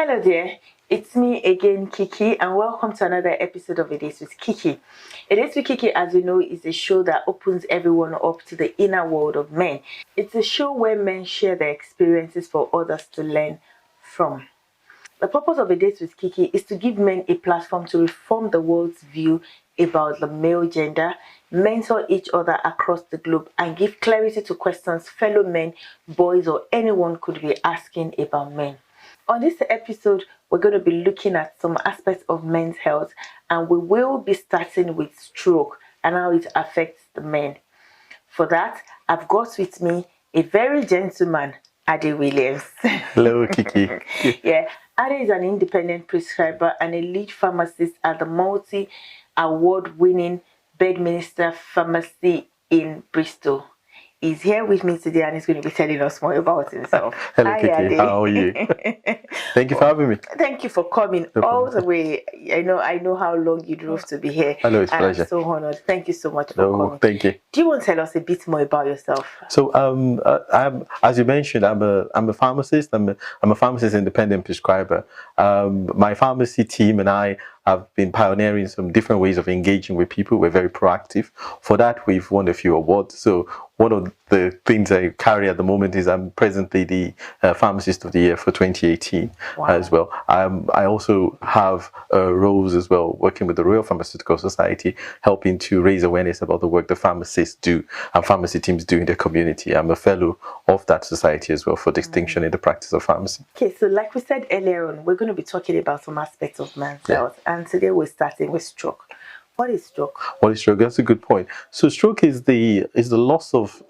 Hello there, it's me again, Kiki, and welcome to another episode of A Date with Kiki. A Date with Kiki, as you know, is a show that opens everyone up to the inner world of men. It's a show where men share their experiences for others to learn from. The purpose of A Date with Kiki is to give men a platform to reform the world's view about the male gender, mentor each other across the globe, and give clarity to questions fellow men, boys, or anyone could be asking about men. On this episode, we're going to be looking at some aspects of men's health, and we will be starting with stroke and how it affects the men. For that, I've got with me a very gentleman, Ade Williams. Hello, Kiki. Yeah, Ade is an independent prescriber and a lead pharmacist at the multi-award-winning Bedminster Pharmacy in Bristol. He's here with me today and he's going to be telling us more about himself. Hello, Hi, Kiki. Ade. How are you? Thank you for having me. Thank you for coming all the way. I know how long you drove to be here. I know, it's a pleasure. I'm so honored. Thank you so much for coming. Thank you. Do you want to tell us a bit more about yourself? So, I'm, as you mentioned, I'm a pharmacist. I'm a pharmacist independent prescriber. My pharmacy team and I have been pioneering some different ways of engaging with people. We're very proactive. For that, we've won a few awards. So one of the things I carry at the moment is I'm presently the Pharmacist of the Year for 2018 as well. I also have roles as well, working with the Royal Pharmaceutical Society, helping to raise awareness about the work the pharmacists do and pharmacy teams do in the community. I'm a fellow of that society as well for distinction in the practice of pharmacy. Okay, so like we said earlier on, we're going to be talking about some aspects of men's health, and today we're starting with stroke. What is stroke? What is stroke? That's a good point. So stroke is the loss of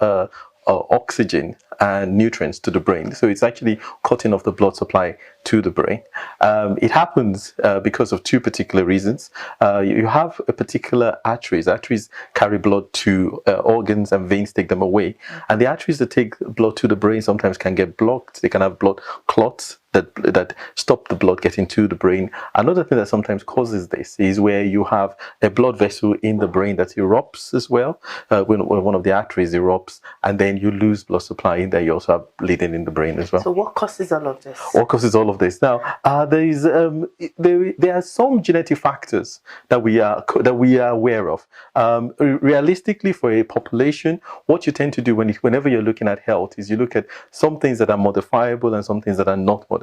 oxygen and nutrients to the brain. So it's actually cutting off the blood supply to the brain. It happens because of two particular reasons. You have a particular arteries. Arteries carry blood to organs and veins take them away. And the arteries that take blood to the brain sometimes can get blocked. They can have blood clots that stop the blood getting to the brain. Another thing that sometimes causes this is where you have a blood vessel in the brain that erupts as well. When one of the arteries erupts, and then you lose blood supply in there, you also have bleeding in the brain as well. So what causes all of this? What causes all of this? Now, there are some genetic factors that we are aware of. Realistically, for a population, what you tend to do whenever you're looking at health is you look at some things that are modifiable and some things that are not modifiable.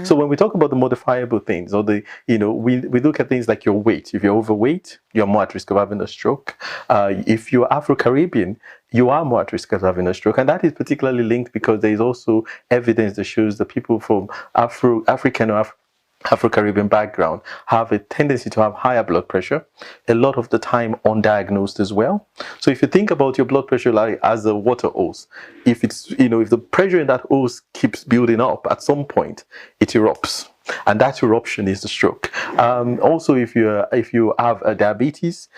So when we talk about the modifiable things, or we look at things like your weight. If you're overweight, you're more at risk of having a stroke. If you're Afro-Caribbean, you are more at risk of having a stroke. And that is particularly linked because there is also evidence that shows that people from African or Afro-Caribbean background have a tendency to have higher blood pressure, a lot of the time undiagnosed as well. So if you think about your blood pressure like as a water hose, if the pressure in that hose keeps building up, at some point it erupts. And that eruption is the stroke. Also, if you have a diabetes,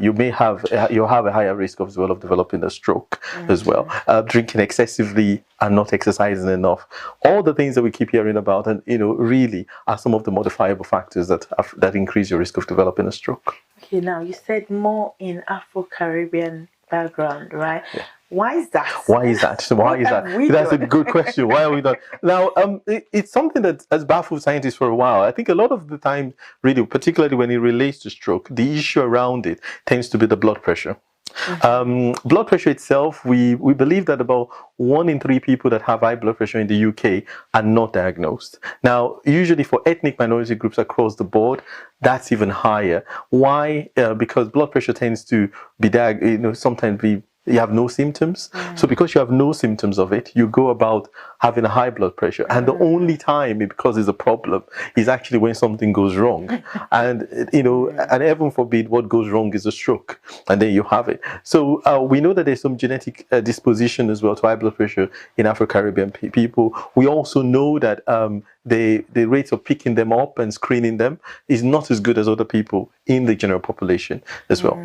you'll have a higher risk as well of developing a stroke as well. Drinking excessively and not exercising enough. All the things that we keep hearing about, and really are some of the modifiable factors that increase your risk of developing a stroke. Okay, now you said more in Afro-Caribbean background, right? Yeah. Why is that? Why is that? That's a good question. Why are we not? Now, it's something that has baffled scientists for a while. I think a lot of the time, really, particularly when it relates to stroke, the issue around it tends to be the blood pressure. Blood pressure itself, we believe that about 1 in 3 people that have high blood pressure in the UK are not diagnosed. Now, usually for ethnic minority groups across the board, that's even higher. Why? Because blood pressure tends to be sometimes you have no symptoms. So because you have no symptoms of it, you go about having a high blood pressure. And the only time it becomes a problem is actually when something goes wrong. And, and heaven forbid what goes wrong is a stroke. And then you have it. So we know that there's some genetic disposition as well to high blood pressure in Afro-Caribbean people. We also know that the rates of picking them up and screening them is not as good as other people in the general population as well.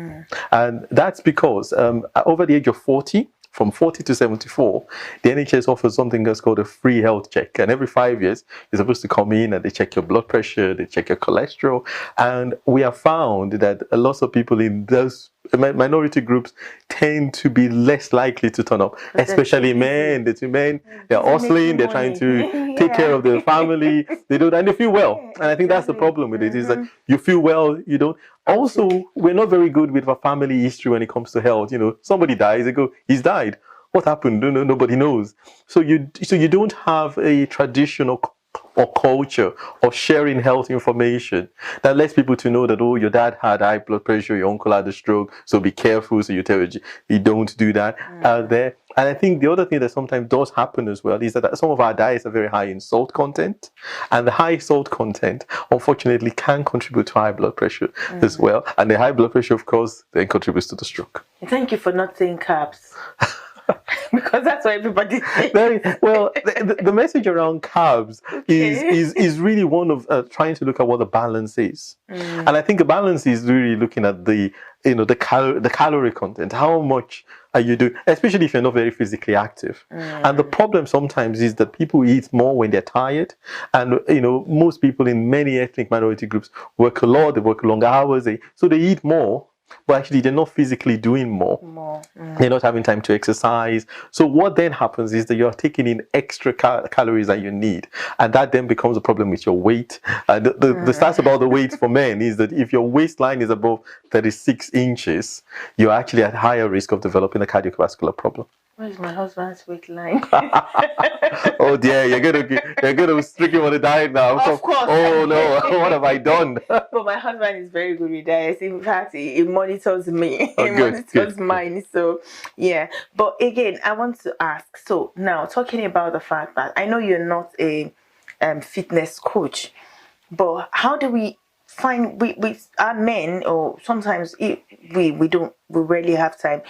And that's because over the age of 40, from 40 to 74, the NHS offers something that's called a free health check. And every 5 years, you're supposed to come in and they check your blood pressure, they check your cholesterol. And we have found that a lot of people in those minority groups tend to be less likely to turn up, especially men. The two men, they're hustling, they're trying to take care of their family. They don't, and they feel well. And I think that's the problem with it, is that you feel well, you don't. Also, we're not very good with our family history when it comes to health. Somebody dies, they go, he's died. What happened? Nobody knows. So you don't have a traditional or culture of sharing health information that lets people to know that, oh, your dad had high blood pressure, your uncle had a stroke, so be careful. So you tell you don't do that out there. And I think the other thing that sometimes does happen as well is that some of our diets are very high in salt content, and the high salt content unfortunately can contribute to high blood pressure as well. And the high blood pressure, of course, then contributes to the stroke. Thank you for not saying carbs. Because that's what everybody says. Well, the message around carbs is really one of trying to look at what the balance is. And I think a balance is really looking at the calorie content. How much are you doing, especially if you're not very physically active? And the problem sometimes is that people eat more when they're tired. And most people in many ethnic minority groups work a lot, they work long hours, so they eat more. But actually, they're not physically doing more. They're not having time to exercise. So what then happens is that you're taking in extra calories that you need. And that then becomes a problem with your weight. The stats about the weight for men is that if your waistline is above 36 inches, you're actually at higher risk of developing a cardiovascular problem. Where's my husband's weight line? Oh dear, you're gonna strict him on a diet now. Of course. Oh no, what have I done? But my husband is very good with diets. In fact, he monitors me. Oh, he monitors mine. So yeah. But again, I want to ask. So now, talking about the fact that I know you're not a fitness coach, but how do we find we are men, or sometimes we rarely have time,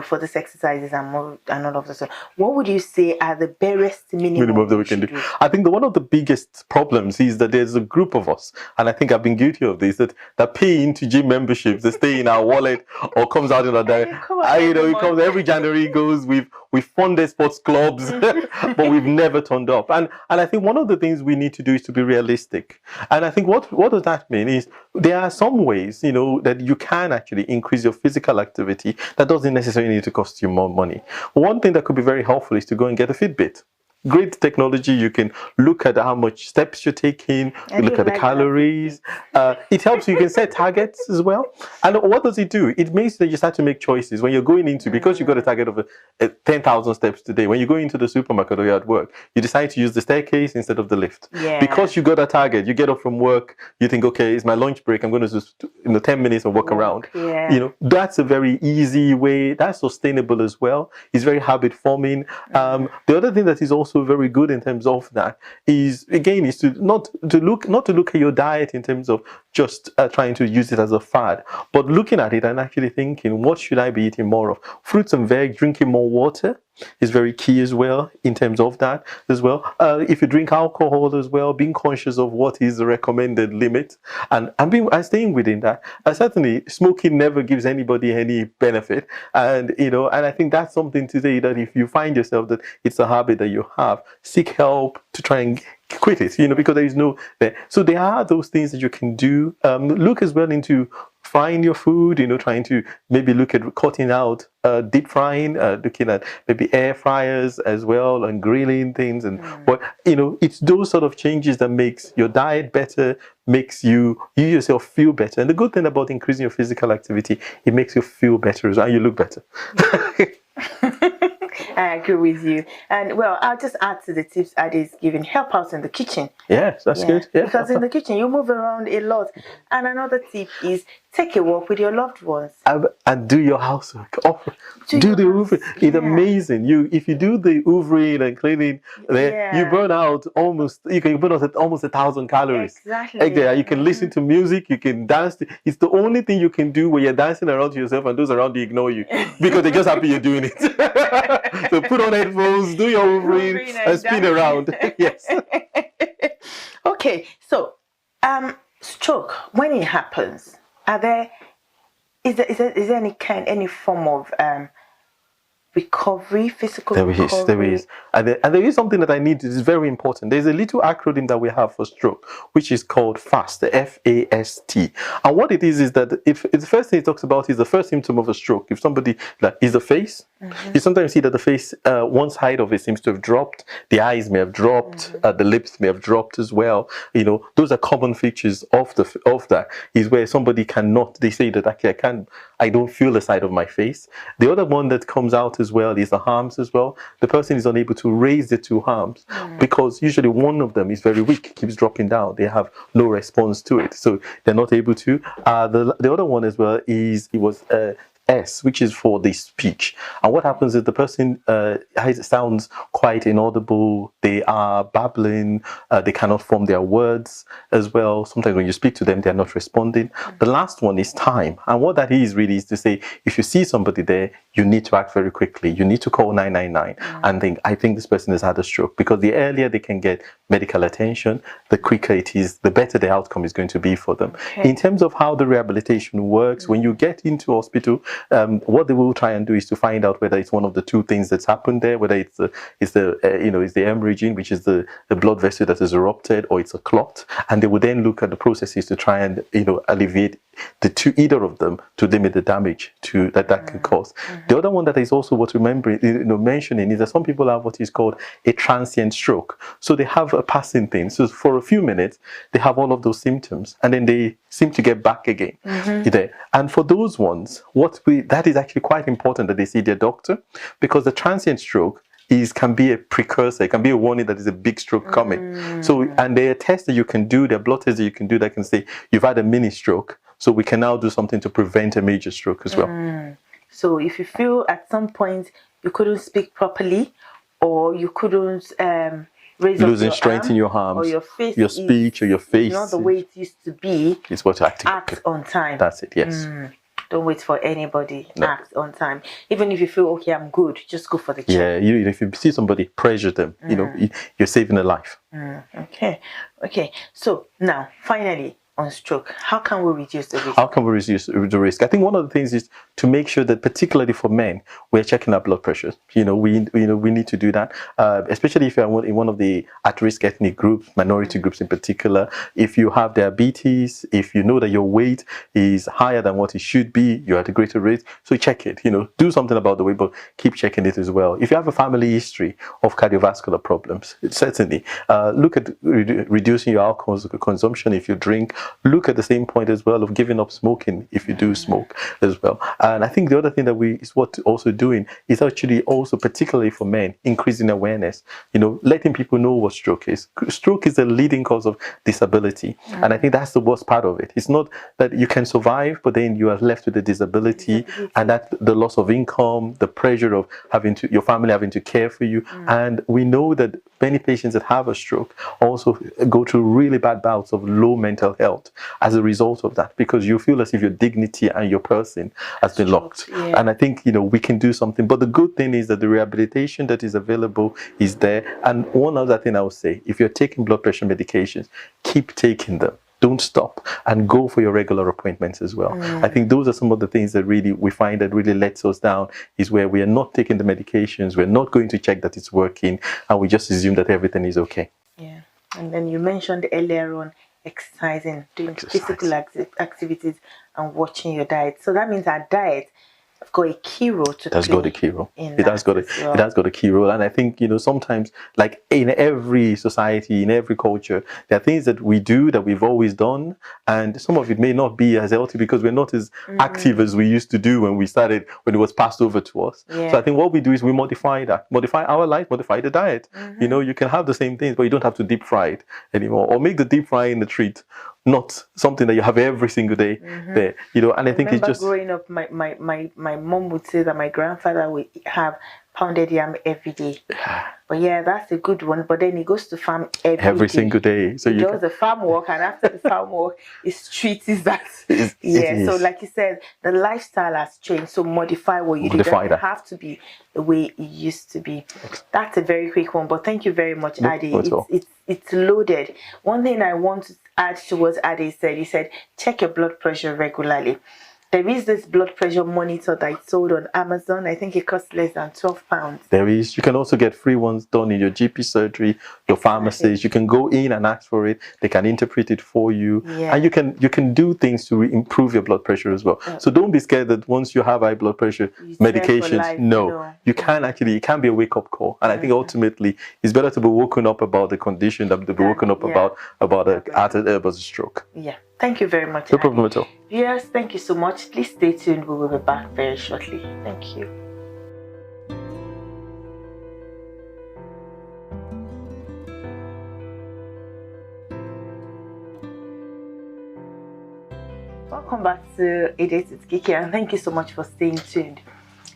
for this exercises and all of this. What would you say are the barest minimum that we can do? I think one of the biggest problems is that there's a group of us, and I think I've been guilty of this, that pay into gym memberships, they stay in our wallet or comes out in our diet. It comes every January, goes we've funded sports clubs, but we've never turned up. And I think one of the things we need to do is to be realistic. And I think what does that mean is there are some ways, that you can actually increase your physical activity that doesn't necessarily need to cost you more money. One thing that could be very helpful is to go and get a Fitbit. Great technology. You can look at how much steps you're taking, you look at the calories. It helps you can set targets as well. And what does it do? It makes that you start to make choices when you're going into, because you've got a target of 10,000 steps today. When you go into the supermarket or you're at work, you decide to use the staircase instead of the lift. Because you got a target, you get up from work, you think, okay, it's my lunch break, I'm going to just 10 minutes and walk around. That's a very easy way. That's sustainable as well. It's very habit forming. The other thing that is also very good in terms of that is, again, is to not to look at your diet in terms of just trying to use it as a fad, but looking at it and actually thinking, what should I be eating more of? Fruits and veg, drinking more water is very key as well in terms of that as well. If you drink alcohol as well, being conscious of what is the recommended limit and staying within that. Certainly, smoking never gives anybody any benefit, and I think that's something today that if you find yourself that it's a habit that you have, seek help to try and quit it, because there is no there. So there are those things that you can do. Look as well into frying your food, trying to maybe look at cutting out deep frying, looking at maybe air fryers as well, and grilling things. But it's those sort of changes that makes your diet better, makes you yourself feel better. And the good thing about increasing your physical activity, it makes you feel better as well, and you look better. I agree with you. And well, I'll just add to the tips Ade's giving. Help out in the kitchen. Yes, that's good. Yeah. Because in the kitchen, you move around a lot. And another tip is take a walk with your loved ones. And do your housework. Do the hoovering. It's amazing. If you do the hoovering and cleaning, you burn out almost 1,000 calories. Exactly. You can listen to music, you can dance. It's the only thing you can do where you're dancing around to yourself and those around you ignore you because they're just happy you're doing it. So put on headphones, do your hoovering and spin around. Yes. Okay, so stroke, when it happens, is there any form of physical there recovery. There is. And there is something that I need. It's very important. There's a little acronym that we have for stroke, which is called FAST, the FAST. And what it is that if the first thing it talks about is the first symptom of a stroke. If somebody, like, is the face, you sometimes see that the face, one side of it seems to have dropped. The eyes may have dropped. The lips may have dropped as well. You know, those are common features of that. Is where somebody cannot. They say that actually I don't feel the side of my face. The other one that comes out as well is the arms as well. The person is unable to raise the two arms because usually one of them is very weak, keeps dropping down. They have no response to it, so they're not able to. The other one as well is S, which is for the speech. And what happens is the person sounds quite inaudible. They are babbling. They cannot form their words as well. Sometimes when you speak to them, they're not responding. The last one is time. And what that is really is to say, if you see somebody there, you need to act very quickly. You need to call 999 and think, I think this person has had a stroke. Because the earlier they can get medical attention, the quicker it is, the better the outcome is going to be for them. Okay. In terms of how the rehabilitation works, when you get into hospital, what they will try and do is to find out whether it's one of the two things that's happened there, whether it's the hemorrhaging, which is the blood vessel that has erupted, or it's a clot, and they will then look at the processes to try and alleviate either of them to limit the damage that can cause. The other one that is also worth mentioning is that some people have what is called a transient stroke. So they have a passing thing. So for a few minutes, they have all of those symptoms, and then they seem to get back again. And for those ones, that is actually quite important that they see their doctor, because the transient stroke can be a precursor. It can be a warning that there's a big stroke coming. So, and there are tests that you can do, there are blood tests that you can do that can say you've had a mini stroke. So we can now do something to prevent a major stroke as well. So if you feel at some point you couldn't speak properly, or you couldn't losing strength in your arms, or your face, your speech, or your face, not the way it used to be, it's what to act on time. That's it. Yes. Don't wait for anybody. No. Act on time. Even if you feel okay, I'm good, just go for the check. Yeah, if you see somebody, pressure them. You're saving a life. Okay. So now, finally, on stroke, how can we reduce the risk? How can we reduce the risk? I think one of the things is to make sure that, particularly for men, we're checking our blood pressures. We need to do that, especially if you're in one of the at-risk ethnic groups, minority groups in particular. If you have diabetes, if you know that your weight is higher than what it should be, you're at a greater risk. So check it. Do something about the weight, but keep checking it as well. If you have a family history of cardiovascular problems, certainly look at reducing your alcohol consumption if you drink. Look at the same point as well of giving up smoking if you do smoke as well. And I think the other thing that is what also doing is actually also, particularly for men, increasing awareness, letting people know what stroke is. Stroke is the leading cause of disability. And I think that's the worst part of it. It's not that you can survive, but then you are left with a disability, and that the loss of income, the pressure of your family having to care for you. And we know that many patients that have a stroke also go through really bad bouts of low mental health as a result of that, because you feel as if your dignity and your person has been locked. Yeah. And I think we can do something. But the good thing is that the rehabilitation that is available is there. And one other thing I would say, if you're taking blood pressure medications, keep taking them. Don't stop, and go for your regular appointments as well. I think those are some of the things that really we find that really lets us down, is where we are not taking the medications, we're not going to check that it's working, and we just assume that everything is okay. Yeah. And then you mentioned earlier on exercising, doing physical activities, and watching your diet. So that means our diet has got a key role to play. It has got a key role. It has got a key role. And I think, sometimes, like in every society, in every culture, there are things that we do that we've always done, and some of it may not be as healthy because we're not as active as we used to do when it was passed over to us. Yeah. So I think what we do is we modify our life, modify the diet. You can have the same things, but you don't have to deep fry it anymore, or make the deep frying the treat, not something that you have every single day there. And I think it's just growing up, my mom would say that my grandfather would have pounded yam every day. But yeah, that's a good one. But then he goes to farm every single day. So he does the farm work, and after the farm work, his treat is that. So like you said, the lifestyle has changed. So modify what you do. It doesn't have to be the way it used to be. That's a very quick one, but thank you very much, Adi. It's loaded. One thing I want to add to what Adi said, he said, check your blood pressure regularly. There is this blood pressure monitor that is sold on Amazon. I think it costs less than £12. There is. You can also get free ones done in your GP surgery, your pharmacist. You can go in and ask for it. They can interpret it for you, and you can do things to improve your blood pressure as well. So don't be scared that once you have high blood pressure medications, you can actually, it can be a wake up call. And I think ultimately it's better to be woken up about the condition than to be woken up about a stroke. Yeah. Thank you very much. No problem at all. Yes, thank you so much. Please stay tuned. We will be back very shortly. Thank you. Welcome back to A Date with Kiki, and thank you so much for staying tuned.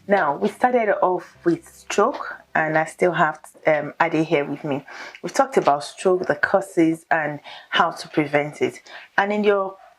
Now, we started off with stroke, and I still have Ade here with me. We've talked about stroke, the causes, and how to prevent it. And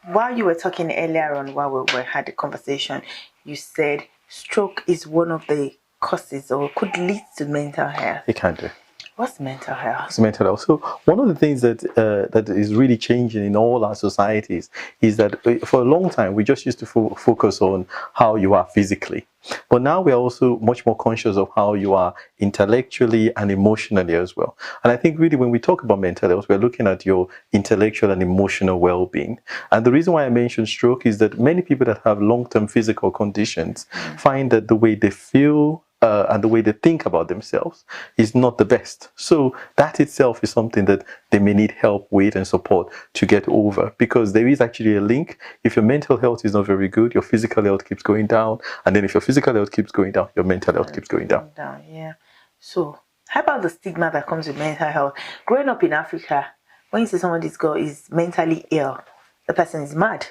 while you were talking earlier on, while we had the conversation, you said stroke is one of the causes or could lead to mental health. It can do. What's mental health? It's mental health. So one of the things that is really changing in all our societies is that for a long time we just used to focus on how you are physically, but now we are also much more conscious of how you are intellectually and emotionally as well. And I think really when we talk about mental health, we're looking at your intellectual and emotional well-being. And the reason why I mentioned stroke is that many people that have long-term physical conditions find that the way they feel and the way they think about themselves is not the best. So that itself is something that they may need help with and support to get over, because there is actually a link. If your mental health is not very good, your physical health keeps going down. And then if your physical health keeps going down, your mental health keeps going down. Yeah. So how about the stigma that comes with mental health? Growing up in Africa, when you see somebody's girl is mentally ill, the person is mad.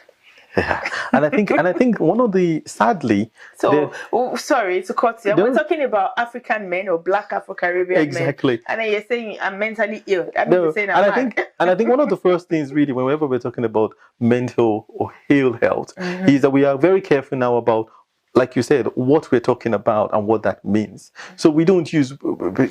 Yeah. And I think one of the, sadly, sorry to cut you. We're talking about African men or Black Afro-Caribbean men. And then you're saying I'm mentally ill. That means you're saying I'm mad. I think one of the first things really, whenever we're talking about mental or ill health, is that we are very careful now about, like you said, what we're talking about and what that means. So we don't use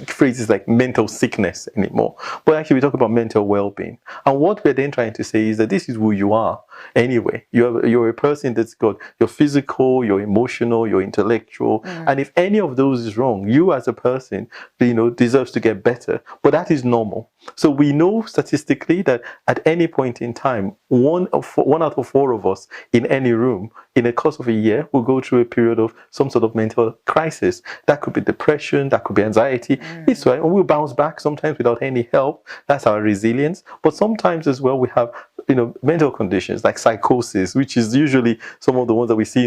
phrases like mental sickness anymore, but actually we talk about mental well-being. And what we're then trying to say is that this is who you are anyway. You're a person that's got your physical, your emotional, your intellectual, and if any of those is wrong, you as a person, deserves to get better. But that is normal. So we know statistically that at any point in time, one out of four of us in any room in the course of a year will go through a period of some sort of mental crisis. That could be depression, that could be anxiety. It's right. We'll bounce back sometimes without any help. That's our resilience. But sometimes as well, we have mental conditions like psychosis, which is usually some of the ones that we see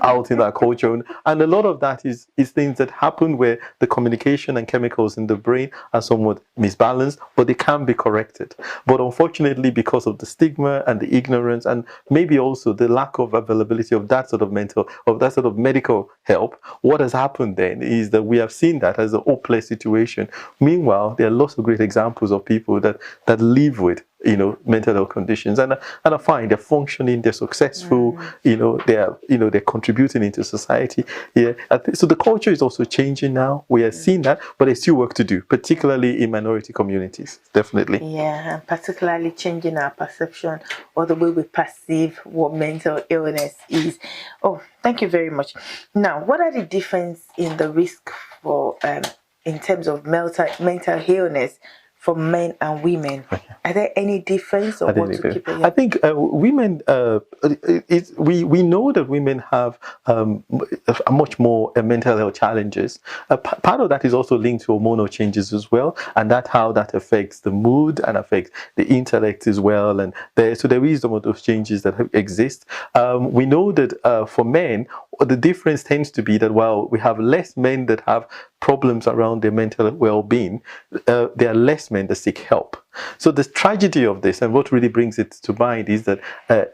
out in our culture. And a lot of that is things that happen where the communication and chemicals in the brain are somewhat misbalanced, but they can be corrected. But unfortunately, because of the stigma and the ignorance, and maybe also the lack of availability of that sort of medical help, what has happened then is that we have seen that as a hopeless situation. Meanwhile, there are lots of great examples of people that live with mental health conditions and are fine. They're functioning, they're successful, they're contributing into society. Yeah. So the culture is also changing now. We are seeing that, but there's still work to do, particularly in minority communities, definitely. Yeah, and particularly changing our perception or the way we perceive what mental illness is. Oh, thank you very much. Now, what are the difference in the risk for in terms of mental illness for men and women? Are there any difference or what to keep? I think women, we know that women have much more mental health challenges. Part of that is also linked to hormonal changes as well, and how that affects the mood and affects the intellect as well. And so there is some of those changes that exist. We know that for men, the difference tends to be that while we have less men that have problems around their mental well-being, there are less men that seek help. So the tragedy of this, and what really brings it to mind, is that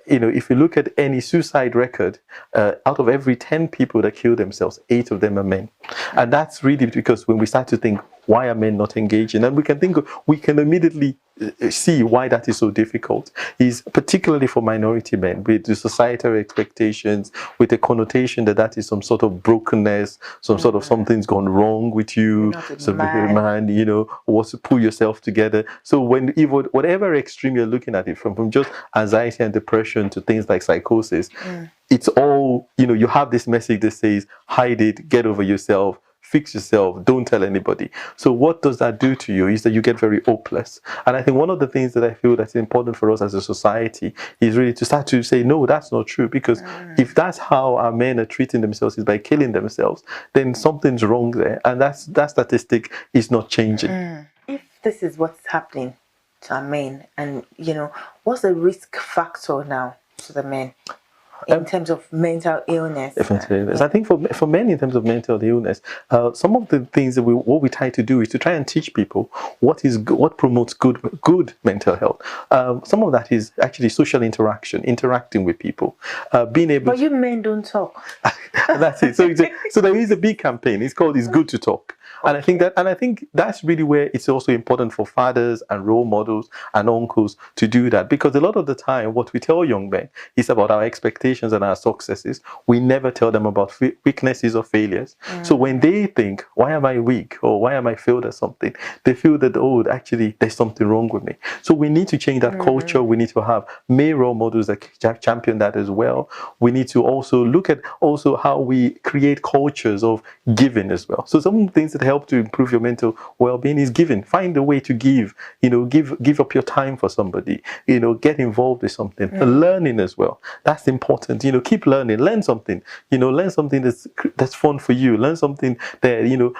if you look at any suicide record, out of every 10 people that kill themselves, 8 of them are men. And that's really because when we start to think, why are men not engaging? And we can immediately see why that is so difficult. Is particularly for minority men, with the societal expectations, with the connotation that is some sort of brokenness, some sort of something's gone wrong with you, so man, you know, what's to pull yourself together. So when even whatever extreme you're looking at it from just anxiety and depression to things like psychosis, it's all, you know, you have this message that says, hide it, get over yourself, fix yourself, don't tell anybody. So what does that do to you is that you get very hopeless. And I think one of the things that I feel that's important for us as a society is really to start to say, no, that's not true. Because if that's how our men are treating themselves, is by killing themselves, then something's wrong there. And that statistic is not changing. If this is what's happening to our men, and, you know, what's the risk factor now to the men? In terms of mental illness. I think for men in terms of mental illness, some of the things that what we try to do is to try and teach people what promotes good mental health. Some of that is actually social interaction, interacting with people, being able. But you men don't talk. That's it. So there is a big campaign. It's called "It's Good to Talk." And I think that's really where it's also important for fathers and role models and uncles to do that, because a lot of the time what we tell young men is about our expectations and our successes. We never tell them about weaknesses or failures. So when they think, why am I weak, or why am I failed at something, they feel that, oh, actually there's something wrong with me. So we need to change that culture. We need to have male role models that champion that as well. We need to also look at also how we create cultures of giving as well. So some things that help to improve your mental well-being is giving. Find a way to give. You know, give up your time for somebody. You know, get involved with something. Learning as well. That's important. You know, keep learning. Learn something. You know, learn something that's fun for you. Learn something that, you know,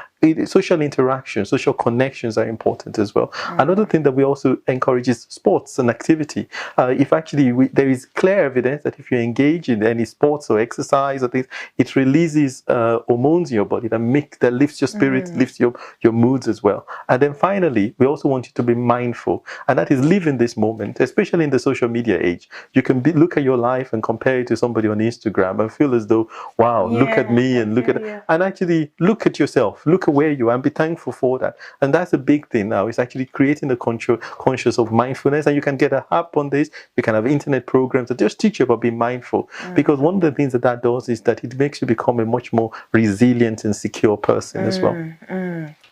social interaction, social connections are important as well. Another thing that we also encourage is sports and activity. If actually there is clear evidence that if you engage in any sports or exercise or things, it releases hormones in your body that lifts your spirit, lifts your moods as well. And then finally, we also want you to be mindful, and that is live in this moment, especially in the social media age. You can look at your life and compare it to somebody on Instagram and feel as though, wow, look at me and look at and actually look at yourself, look at where you are and be thankful for that. And that's a big thing now. It's actually creating a conscious of mindfulness, and you can get an app on this. You can have internet programs that just teach you about being mindful, because one of the things that does is that it makes you become a much more resilient and secure person as well.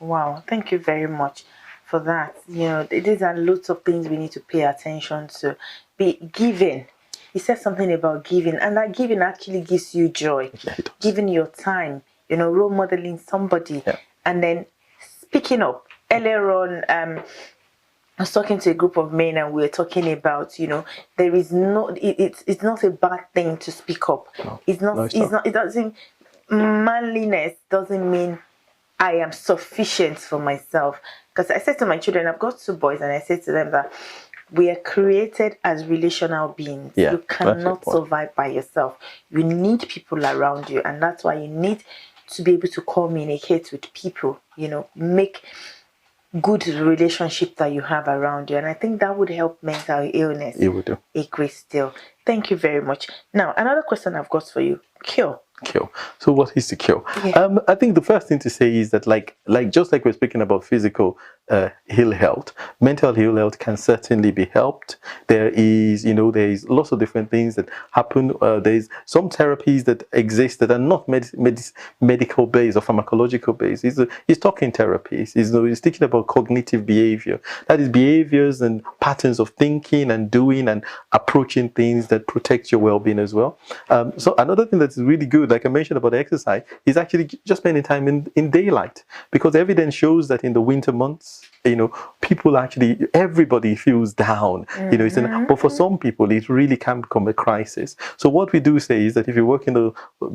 Wow, thank you very much for that. You know, these are lots of things we need to pay attention to. Be giving. He said something about giving, and that giving actually gives you joy. Giving your time, you know, role modeling somebody, and then speaking up. Earlier on, I was talking to a group of men, and we were talking about, you know, there is no, it's not a bad thing to speak up. No, it's not. It doesn't. Manliness doesn't mean I am sufficient for myself. Because I said to my children, I've got 2 boys, and I said to them that we are created as relational beings. You cannot survive by yourself. You need people around you, and that's why you need to be able to communicate with people, you know, make good relationship that you have around you. And I think that would help mental illness. It would do a great deal. Thank you very much. Now, another question I've got for you. Cure. So what is the cure? I think the first thing to say is that like just like we're speaking about physical ill health, mental ill health can certainly be helped. There is lots of different things that happen. There's some therapies that exist that are not medical based or pharmacological based. It's talking therapies. It's thinking about cognitive behavior. That is behaviors and patterns of thinking and doing and approaching things that protect your well-being as well. So another thing that's really good, like I mentioned about exercise, is actually just spending time in daylight, because evidence shows that in the winter months, everybody feels down, but for some people, it really can become a crisis. So what we do say is that if you work in a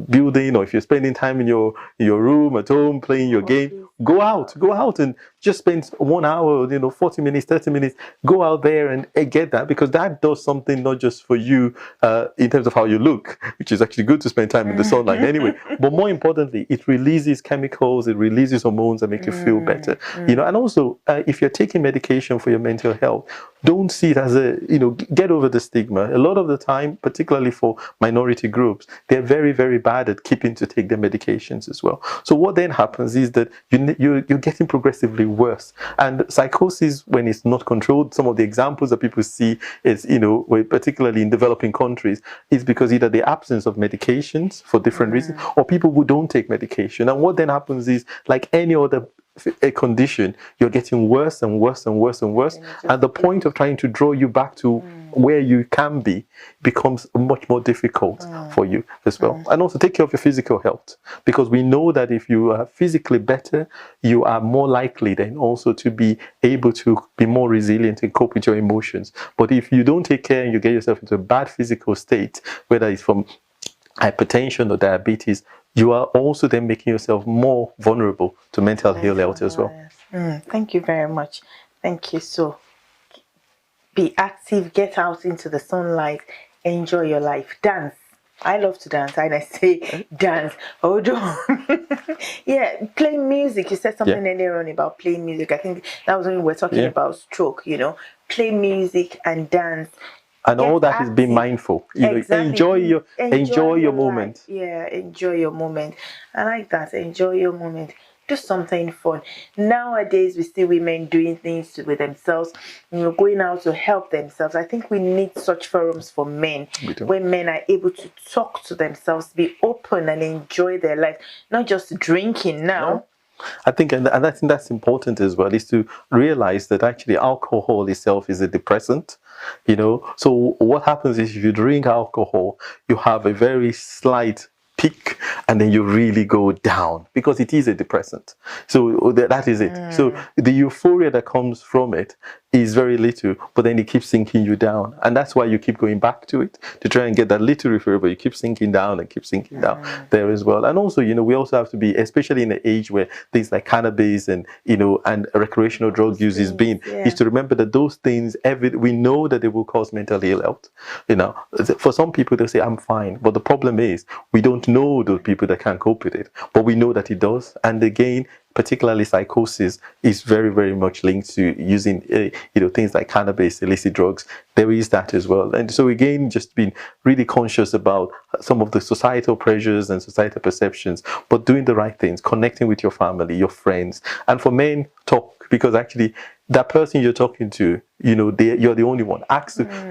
building, or if you're spending time in your room at home, playing your game, go out and just spend 1 hour, 40 minutes, 30 minutes, go out there and get that, because that does something not just for you in terms of how you look, which is actually good to spend time in the sunlight anyway, but more importantly, it releases chemicals, it releases hormones that make you feel better, and also if you're taking medication for your mental health, don't see it as a, get over the stigma. A lot of the time, particularly for minority groups, they're very, very bad at keeping to take their medications as well. So what then happens is that you're getting progressively worse. And psychosis, when it's not controlled, some of the examples that people see is, particularly in developing countries, is because either the absence of medications for different reasons, or people who don't take medication. And what then happens is, like any other a condition, you're getting worse and worse and worse and worse, and the point of trying to draw you back to where you can be becomes much more difficult for you as well. And also take care of your physical health, because we know that if you are physically better, you are more likely then also to be able to be more resilient and cope with your emotions. But if you don't take care and you get yourself into a bad physical state, whether it's from hypertension or diabetes, you are also then making yourself more vulnerable to mental health as well. Thank you very much. Thank you. So be active, get out into the sunlight, enjoy your life, dance. I love to dance, and I say dance. Hold on. Yeah, play music. You said something earlier on about playing music. I think that was when we were talking about stroke, play music and dance. And all that is being mindful. Exactly. Enjoy your moment. Yeah, enjoy your moment. I like that. Enjoy your moment. Do something fun. Nowadays, we see women doing things with themselves, going out to help themselves. I think we need such forums for men, where men are able to talk to themselves, be open and enjoy their life, not just drinking now. No. I think, and I think that's important as well, is to realize that actually alcohol itself is a depressant, So what happens is, if you drink alcohol, you have a very slight peak, and then you really go down, because it is a depressant. So that is it. So the euphoria that comes from it is very little, but then it keeps sinking you down, and that's why you keep going back to it to try and get that little euphoria, but you keep sinking down and keep sinking down there as well. And also, we also have to be, especially in the age where things like cannabis and and recreational drug use is to remember that those things, we know that they will cause mental ill health. For some people, they'll say I'm fine, but the problem is we don't know those people that can't cope with it, but we know that it does. And again, particularly psychosis is very, very much linked to using, things like cannabis, illicit drugs. There is that as well. And so again, just being really conscious about some of the societal pressures and societal perceptions, but doing the right things, connecting with your family, your friends. And for men, talk, because actually that person you're talking to, you're the only one.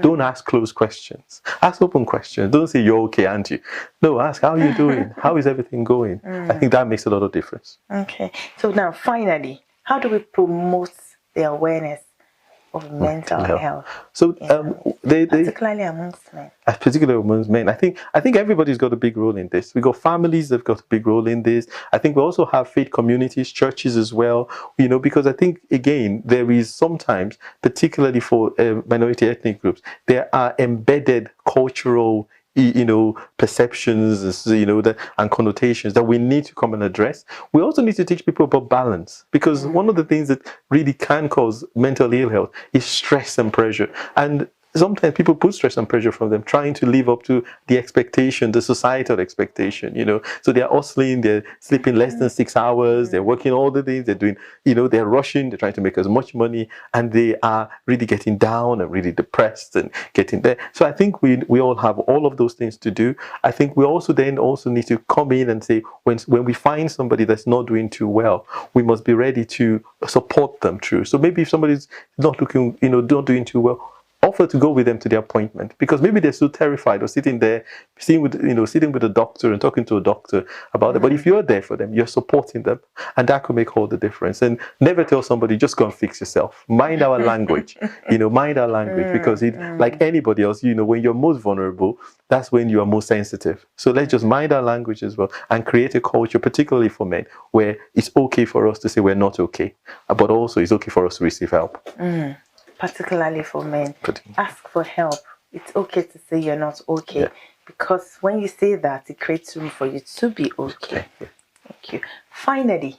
Don't ask closed questions. Ask open questions. Don't say you're okay, aren't you? No, ask, how are you doing? How is everything going? I think that makes a lot of difference. Okay. So now, finally, how do we promote the awareness of mental health? So particularly amongst men. Particularly amongst men. I think everybody's got a big role in this. We got families that've got a big role in this. I think we also have faith communities, churches as well, because I think, again, there is sometimes, particularly for minority ethnic groups, there are embedded cultural perceptions, and connotations that we need to come and address. We also need to teach people about balance, because one of the things that really can cause mental ill health is stress and pressure. And sometimes people put stress and pressure from them, trying to live up to the expectation, the societal expectation, So they're hustling, they're sleeping less than 6 hours, they're working all the days, they're doing, they're rushing, they're trying to make as much money, and they are really getting down and really depressed and getting there. So I think we all have all of those things to do. I think we also need to come in and say, when we find somebody that's not doing too well, we must be ready to support them through. So maybe if somebody's not looking, not doing too well, offer to go with them to the appointment, because maybe they're so terrified, or sitting there, sitting with a doctor and talking to a doctor about it. But if you're there for them, you're supporting them, and that could make all the difference. And never tell somebody, just go and fix yourself. Mind our language, mind our language, because like anybody else, when you're most vulnerable, that's when you are most sensitive. So let's just mind our language as well, and create a culture, particularly for men, where it's okay for us to say we're not okay, but also it's okay for us to receive help. Particularly for men, ask for help. It's okay to say you're not okay, because when you say that, it creates room for you to be okay. Thank you. Finally,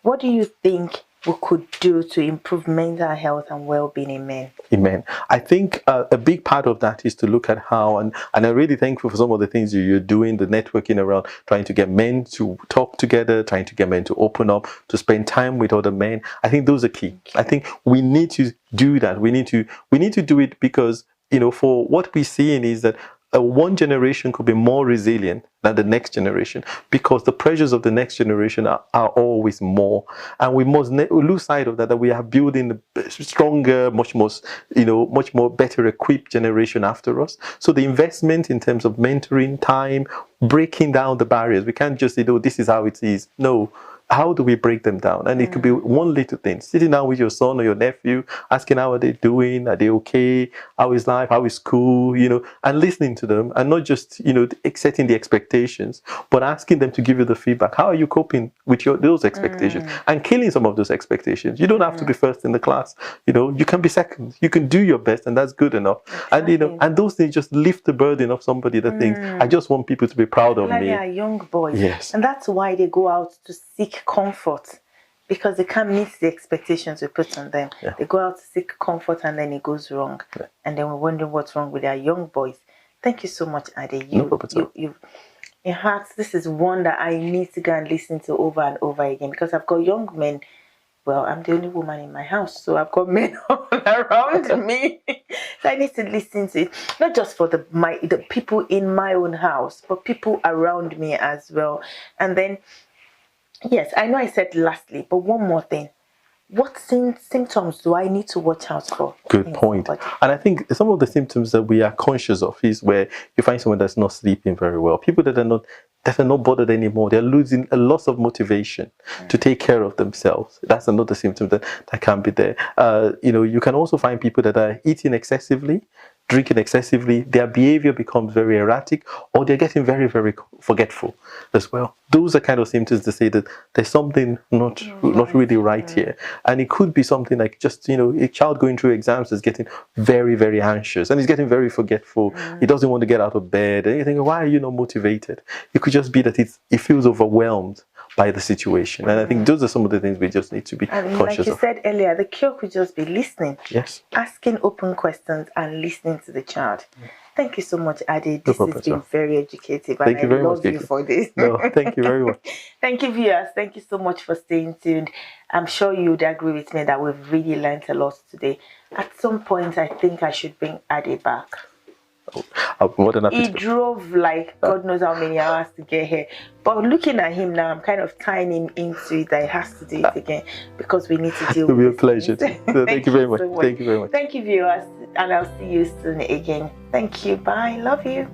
what do you think we could do to improve mental health and well-being in men? Amen. I think a big part of that is to look at how, and I'm really thankful for some of the things you're doing, the networking around trying to get men to talk together, trying to get men to open up, to spend time with other men. I think those are key. I think we need to do that. We need to do it because, for what we're seeing is that one generation could be more resilient than the next generation because the pressures of the next generation are always more, and we must lose sight of that we are building a stronger, much more better equipped generation after us. So the investment in terms of mentoring, time, breaking down the barriers, we can't just say, oh, this is how it is. No. How do we break them down? And it could be one little thing. Sitting down with your son or your nephew, asking how are they doing? Are they okay? How is life? How is school? And listening to them, and not just, setting the expectations, but asking them to give you the feedback. How are you coping with those expectations? And killing some of those expectations. You don't have to be first in the class. You can be second. You can do your best, and that's good enough. Exactly. And those things just lift the burden of somebody that thinks, I just want people to be proud of me. They are young boys. Yes. And that's why they go out to seek comfort, because they can't meet the expectations we put on them. Yeah. They go out to seek comfort, and then it goes wrong. Yeah. And then we're wondering what's wrong with our young boys. Thank you so much, Ade. In fact, this is one that I need to go and listen to over and over again, because I've got young men. Well, I'm the only woman in my house, so I've got men all around me. So I need to listen to it, not just for the people in my own house, but people around me as well. And then, yes, I know I said lastly, but one more thing. What symptoms do I need to watch out for? Good point. And I think some of the symptoms that we are conscious of is where you find someone that's not sleeping very well. People that are not bothered anymore. They're losing a loss of motivation to take care of themselves. That's another symptom that can be there. You can also find people that are eating excessively, drinking excessively. Their behavior becomes very erratic, or they're getting very, very forgetful as well. Those are kind of symptoms to say that there's something not really right here. And it could be something like just, a child going through exams is getting very, very anxious, and he's getting very forgetful. He doesn't want to get out of bed. And you think, why are you not motivated? It could just be that he feels overwhelmed by the situation. And I think those are some of the things we just need to be conscious of. Like you said earlier, the cure could just be listening. Yes. Asking open questions and listening to the child. Thank you so much, Ade. This has been very educative, and I love you for this. No, thank you very much. Thank you, viewers. Thank you so much for staying tuned. I'm sure you would agree with me that we've really learned a lot today. At some point, I think I should bring Ade back. I'm more than happy. He drove like God knows how many hours to get here. But looking at him now, I'm kind of tying him into it that he has to do it again, because we need to deal with it. It'll be a pleasure. Thank you very much. Thank you very much. Thank you, viewers, and I'll see you soon again. Thank you. Bye. Love you.